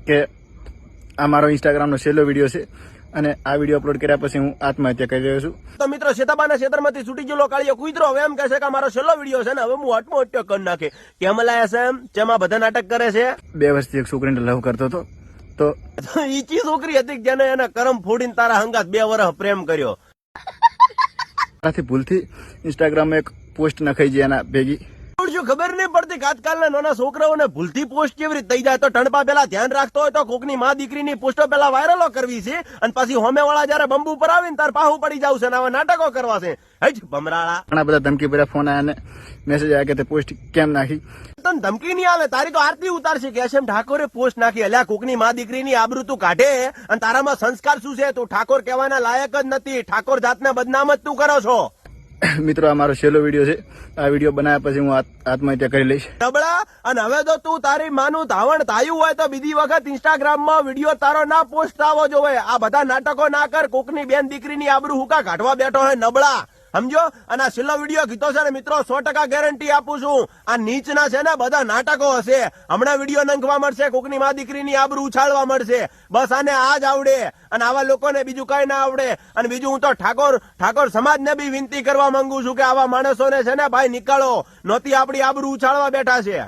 કે આ મારો ઇન્સ્ટાગ્રામનો છેલ્લો વિડીયો છે અને આ વિડીયો અપલોડ કર્યા પછી હું આત્મહત્યા કરી રહ્યો છું. તો મિત્રો શેતાબાના ક્ષેત્રમાંથી છૂટી ગયેલો કાળિયો કૂતરો હવે એમ કહે છે કે મારો છેલ્લો વિડીયો છે ને હવે હું આત્મહત્યા કરી નાખે. કેમ લાયા છે એમ? જેમાં બધા નાટક કરે છે. 2 વર્ષથી એક છોકરીને લવ કરતો હતો તો ઈચી છોકરી હતી જેને એના કરમ ફોડીને તારા હંગાત 2 વર્ષ પ્રેમ કર્યો. મારાથી ભૂલથી ઇન્સ્ટાગ્રામમાં એક પોસ્ટ નખાઈ જાય એના ભેગી. શું ખબર નહીં પડતી કે આજકાલના નાના છોકરાઓને ભૂલથી પોસ્ટ કેવી રીતે થઈ જાય. તો ટણપા પેલા ધ્યાન રાખતો હોય તો કોકની માં દીકરીની પોસ્ટો પેલા વાયરલો કરવી છે અને પછી હોમે વાળા જયારે બંબુ પર આવીને તાર પાહુ પડી જાવ છે ને આવા નાટકો કરવા છે. હજ ભમરાળા. ઘણા બધા ધમકી ભર્યા ફોન આવ્યા અને મેસેજ આવ્યા કે તે પોસ્ટ કેમ નાખી. તને ધમકી નહીં આવે, તારી તો આરતી ઉતારશે કે એમ ઠાકોરે પોસ્ટ નાખી. અલ્યા કોકની માં દીકરીની આબરૂ તું કાઢે અને તારામાં સંસ્કાર શું છે? તું ઠાકોર કહેવાના લાયક જ નથી. ઠાકોર જાતને બદનામ જ તું કરો છો. મિત્રો આ મારો છેલ્લો વિડીયો છે. આ વિડીયો બનાવ્યા પછી હું આત્મહત્યા કરી લઈશ. નબળા. અને હવે તો તું તારી માનું ધાવણ થાયું હોય તો બીજી વખત ઇન્સ્ટાગ્રામમાં વિડીયો તારો ના પોસ્ટ આવો જોવે. આ બધા નાટકો ના કર. કોકની બેન દીકરીની આબરૂ હુકા કાઢવા બેઠો હોય નબળા, સમજો. અને આ છેલ્લો વિડીયો કીધો છે ને મિત્રો 100% ગેરંટી આપું છું આ નીચના છે ને બધા નાટકો હશે. હમણાં વિડીયો નંખવા મળશે, કોકની માં દીકરીની આબરૂ ઉછાળવા મળશે. બસ આને આ જ આવડે અને આવા લોકોને બીજું કઈ ના આવડે. અને બીજું હું તો ઠાકોર સમાજને બી વિનંતી કરવા માંગુ છું કે આવા માણસોને છે ને ભાઈ નીકાળો. નહોતી આપણી આબરૂ ઉછાળવા બેઠા છે.